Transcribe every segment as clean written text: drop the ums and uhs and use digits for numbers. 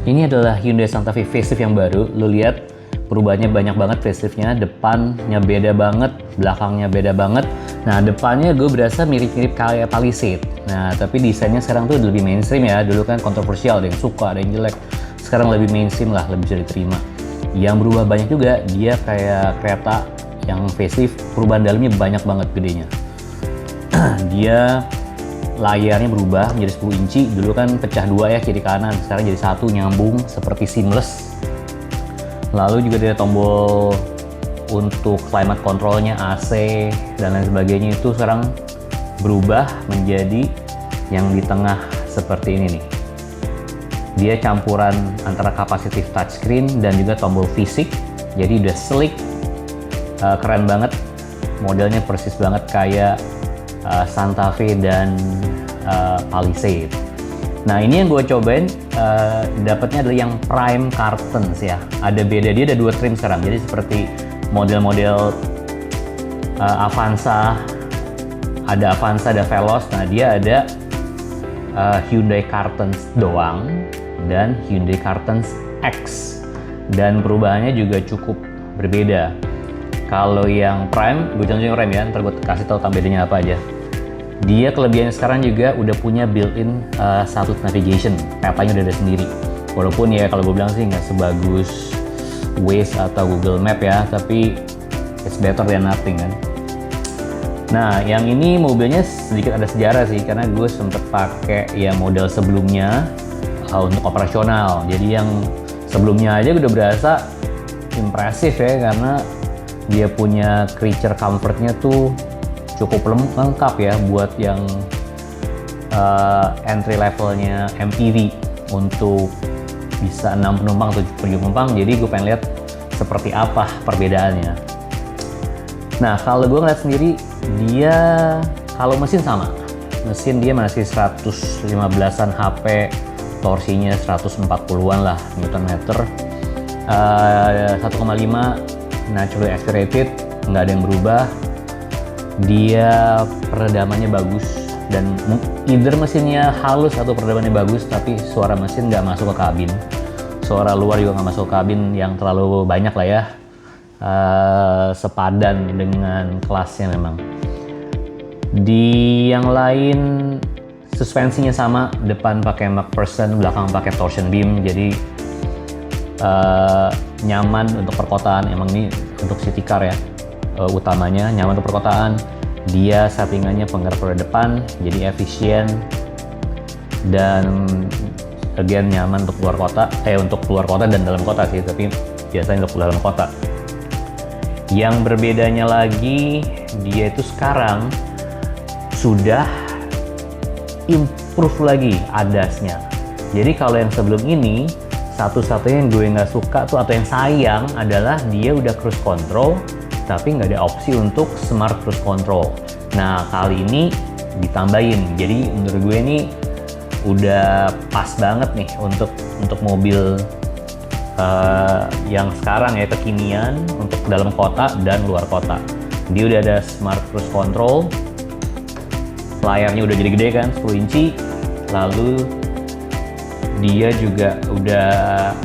Ini adalah Hyundai Santa Fe facelift yang baru. Lu lihat perubahannya banyak banget faceliftnya. Depannya beda banget, belakangnya beda banget. Nah, depannya gue berasa mirip-mirip kayak Palisade. Nah, tapi desainnya sekarang tuh lebih mainstream ya. Dulu kan kontroversial, ada yang suka, ada yang jelek. Sekarang lebih mainstream lah, lebih bisa diterima. Yang berubah banyak juga, dia kayak kereta yang facelift, perubahan dalamnya banyak banget gedenya. Dia layarnya berubah menjadi 10 inci, dulu kan pecah dua ya kiri kanan, sekarang jadi satu nyambung seperti seamless. Lalu juga ada tombol untuk climate controlnya, AC dan lain sebagainya, itu sekarang berubah menjadi yang di tengah seperti ini nih. Dia campuran antara capacitive touchscreen dan juga tombol fisik, jadi udah sleek, keren banget, modelnya persis banget kayak Santa Fe dan Palisade. Nah, ini yang gue cobain, dapatnya adalah yang Prime Cartons ya. Ada beda, dia ada dua trim sekarang. Jadi seperti model-model Avanza, ada Veloz. Nah, dia ada Hyundai Cartons doang dan Hyundai Cartons X. Dan perubahannya juga cukup berbeda. Kalau yang Prime, gue contohin rem ya, ntar gue kasih tahu bedanya apa aja. Dia kelebihannya sekarang juga udah punya built-in Satellite Navigation, petanya udah ada sendiri. Walaupun ya kalau gue bilang sih nggak sebagus Waze atau Google Map ya, tapi it's better than nothing kan. Nah, yang ini mobilnya sedikit ada sejarah sih, karena gue sempet pakai ya model sebelumnya untuk operasional. Jadi yang sebelumnya aja udah berasa impresif ya, karena dia punya creature comfortnya tuh cukup lengkap ya buat yang entry levelnya MPV untuk bisa 6 penumpang atau 7 penumpang. Jadi gue pengen lihat seperti apa perbedaannya. Nah, kalau gue ngeliat sendiri, dia kalau mesin sama, mesin dia masih 115-an HP, torsinya 140-an lah Newton meter, 1,5 naturally aspirated, nggak ada yang berubah. Dia peredamannya bagus, dan either mesinnya halus atau peredamannya bagus, tapi suara mesin nggak masuk ke kabin. Suara luar juga nggak masuk ke kabin yang terlalu banyak lah ya. Sepadan dengan kelasnya memang. Di yang lain suspensinya sama, depan pakai McPherson, belakang pakai torsion beam, jadi nyaman untuk perkotaan. Emang ini untuk city car ya, utamanya nyaman untuk perkotaan. Dia settingannya penggerak roda depan, jadi efisien dan again nyaman untuk keluar kota, untuk keluar kota dan dalam kota sih, tapi biasanya untuk dalam kota. Yang berbedanya lagi, dia itu sekarang sudah improve lagi ADAS-nya. Jadi kalau yang sebelum ini, satu-satunya yang gue nggak suka tuh, atau yang sayang, adalah dia udah cruise control tapi nggak ada opsi untuk smart cruise control. Nah, kali ini ditambahin. Jadi menurut gue ini udah pas banget nih untuk mobil yang sekarang ya, kekinian untuk dalam kota dan luar kota. Dia udah ada smart cruise control, layarnya udah jadi gede kan, 10 inci, lalu dia juga udah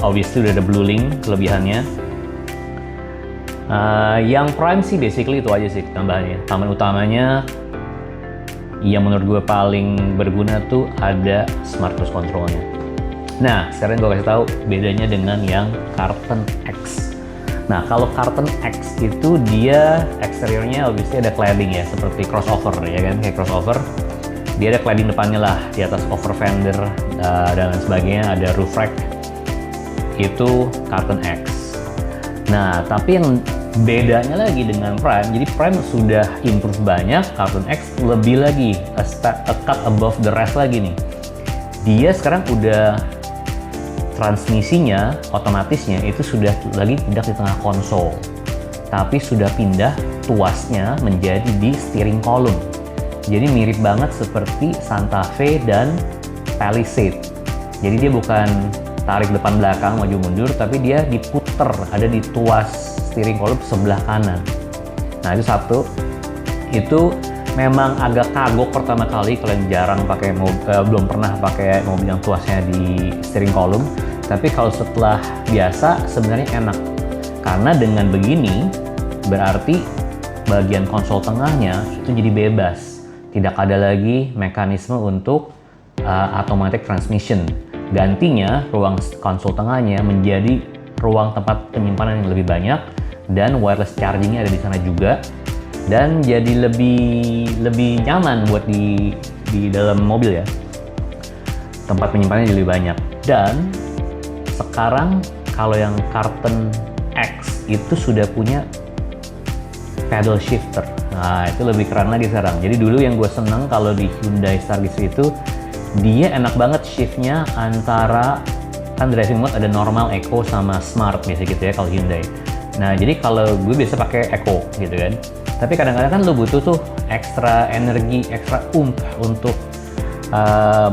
obviously udah ada Blue Link kelebihannya. Yang Prime sih basically itu aja sih tambahannya. Tambahan utamanya yang menurut gue paling berguna tuh ada smart cruise controlnya. Nah, sekarang gue kasih tahu bedanya dengan yang Carton X. Nah, kalau Carton X itu dia eksteriornya obviously ada cladding ya, seperti crossover ya kan, kayak crossover. Dia ada cladding depannya lah, di atas over fender dan lain sebagainya, ada roof rack. Itu Carton X. Nah, tapi yang bedanya lagi dengan Prime, jadi Prime sudah improve banyak, Carton X lebih lagi, a cut above the rest lagi nih. Dia sekarang udah transmisinya, otomatisnya itu sudah lagi tidak di tengah konsol, tapi sudah pindah tuasnya menjadi di steering column. Jadi mirip banget seperti Santa Fe dan Palisade. Jadi dia bukan tarik depan belakang maju mundur, tapi dia diputer, ada di tuas steering column sebelah kanan. Nah, itu satu. Itu memang agak kagok pertama kali kalau yang jarang pakai belum pernah pakai mobil yang tuasnya di steering column. Tapi kalau setelah biasa sebenarnya enak. Karena dengan begini berarti bagian konsol tengahnya itu jadi bebas. Tidak ada lagi mekanisme untuk automatic transmission. Gantinya ruang konsol tengahnya menjadi ruang tempat penyimpanan yang lebih banyak dan wireless chargingnya ada di sana juga. Dan jadi lebih nyaman buat di dalam mobil ya. Tempat penyimpanannya lebih banyak. Dan sekarang kalau yang Karten X itu sudah punya pedal shifter. Nah, itu lebih keren lagi sekarang. Jadi dulu yang gue seneng kalau di Hyundai Starshift itu dia enak banget shiftnya antara, kan driving mode ada normal, eco, sama smart biasa gitu ya kalau Hyundai. Nah, jadi kalau gue biasa pakai eco gitu kan. Tapi kadang-kadang kan lo butuh tuh ekstra energi, ekstra untuk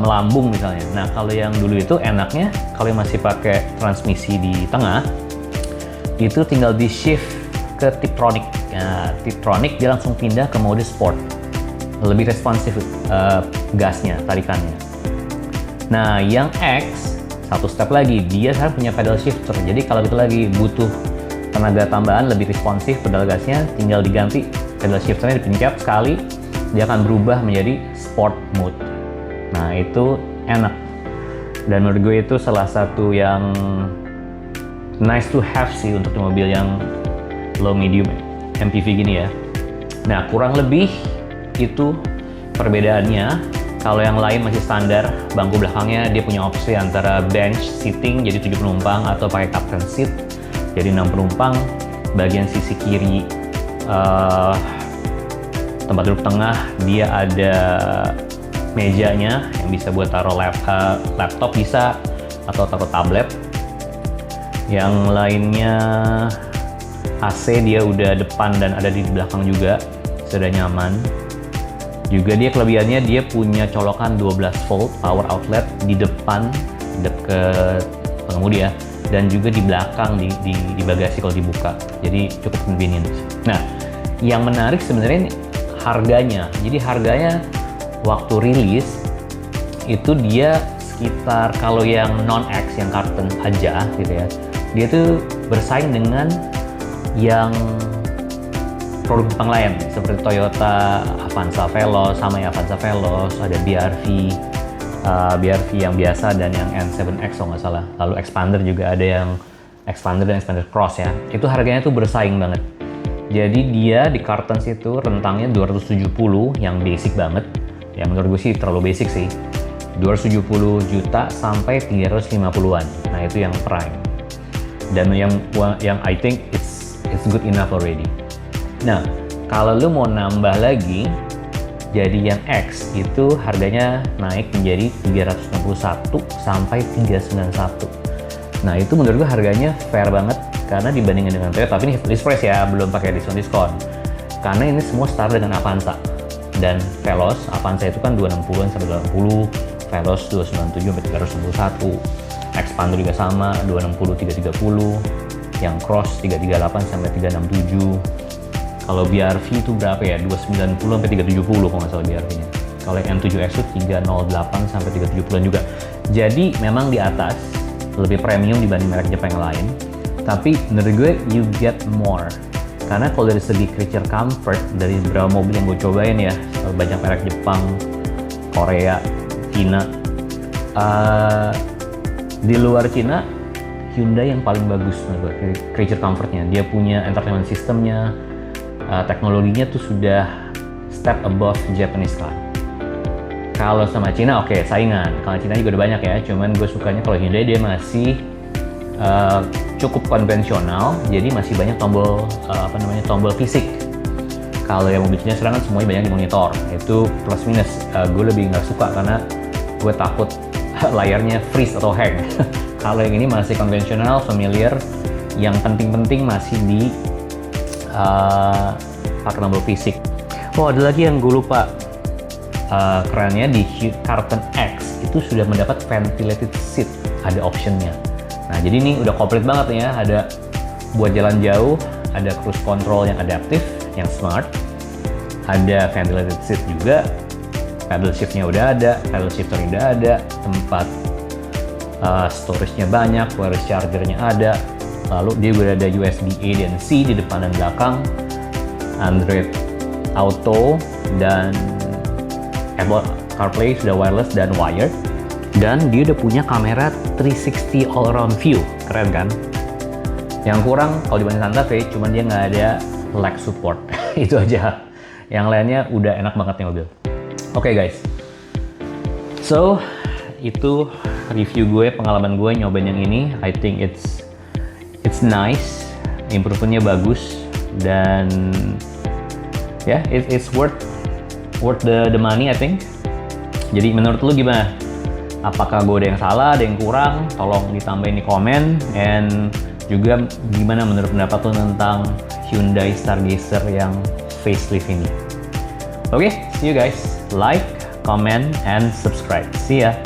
melambung misalnya. Nah, kalau yang dulu itu enaknya kalau yang masih pakai transmisi di tengah itu tinggal di shift ke Tiptronic. Nah, Tiptronic dia langsung pindah ke mode sport, lebih responsif gasnya, tarikannya. Nah, yang X satu step lagi, dia sekarang punya pedal shifter. Jadi kalau kita lagi butuh tenaga tambahan, lebih responsif pedal gasnya, tinggal diganti pedal shifternya, dipencet sekali, dia akan berubah menjadi sport mode. Nah, itu enak. Dan menurut gue itu salah satu yang nice to have sih untuk mobil yang low medium MPV gini ya. Nah, kurang lebih itu perbedaannya. Kalau yang lain masih standar, bangku belakangnya dia punya opsi antara bench seating jadi 7 penumpang atau pakai captain seat jadi 6 penumpang. Bagian sisi kiri tempat duduk tengah dia ada mejanya yang bisa buat taruh laptop bisa atau taruh tablet. Yang lainnya AC dia udah depan dan ada di belakang juga, sudah nyaman. Juga dia kelebihannya dia punya colokan 12 volt power outlet di depan deket pengemudi ya, dan juga di belakang di bagasi kalau dibuka. Jadi cukup convenient. Nah, yang menarik sebenarnya harganya. Jadi harganya waktu rilis itu dia sekitar, kalau yang non-X yang Karten aja gitu ya, dia tuh bersaing dengan yang produk Jepang lain seperti Toyota Avanza Veloz, sama ya Avanza Veloz, ada BRV yang biasa dan yang N7X kalau nggak salah. Lalu Expander juga ada yang Expander dan Expander Cross ya. Itu harganya tuh bersaing banget. Jadi dia di Karten itu rentangnya 270 yang basic banget. Yang menurut gue sih terlalu basic sih. 270 juta sampai 350-an. Nah, itu yang prime. Dan yang I think it's good enough already. Nah, kalau lu mau nambah lagi jadi yang X itu harganya naik menjadi 361 sampai 391. Nah, itu menurut gue harganya fair banget karena dibandingkan dengan Toyota, tapi ini list price ya, belum pakai diskon. Karena ini semua start dengan Avanza dan Veloz. Avanza itu kan 260-an sampai 280, Veloz 297 sampai 361, Expander juga sama 260 330, yang Cross 338 sampai 367. Kalau BRV itu berapa ya? 290 sampai 370 kalau nggak salah BRV-nya. Kalau yang N7X itu 308 sampai 370-an juga. Jadi memang di atas, lebih premium dibanding merek Jepang yang lain. Tapi menurut gue you get more. Karena kalau dari segi creature comfort, dari beberapa mobil yang gue cobain ya, banyak merek Jepang, Korea, Cina. Di luar Cina, Hyundai yang paling bagus menurut gue, creature comfortnya. Dia punya entertainment systemnya, teknologinya tuh sudah step above Japanese car. Kalau sama Cina oke, saingan. Kalau Cina juga udah banyak ya, cuman gue sukanya kalau Hyundai dia masih cukup konvensional, jadi masih banyak tombol tombol fisik. Kalau yang mobil Cina sekarang kan semuanya banyak di monitor, itu plus minus. Gue lebih nggak suka karena gue takut layarnya freeze atau hang. Kalau yang ini masih konvensional, familiar, yang penting-penting masih di pakai tombol fisik. Oh, ada lagi yang gue lupa. Kerennya di Karten X itu sudah mendapat ventilated seat, ada optionnya. Nah, jadi ini udah komplit banget ya. Ada buat jalan jauh, ada cruise control yang adaptif, yang smart, ada ventilated seat juga, pedal shiftnya udah ada, pedal shifter udah ada, tempat storage-nya banyak, wireless charger-nya ada, lalu dia udah ada USB-A dan C di depan dan belakang, Android Auto, dan Apple CarPlay sudah wireless dan wired, dan dia udah punya kamera 360 all around view, keren kan? Yang kurang kalau dibanding Santa Fe, cuma dia nggak ada lag support. Itu aja. Yang lainnya udah enak banget nih mobil. Oke guys, so itu review gue, pengalaman gue nyobain yang ini. I think it's nice, improvementnya bagus, dan ya it's worth the money I think. Jadi menurut lu gimana? Apakah gue ada yang salah, ada yang kurang? Tolong ditambahin di komen. And juga gimana menurut pendapat lu tentang Hyundai Stargazer yang facelift ini? Oke, see you guys. Like, comment, and subscribe. See ya.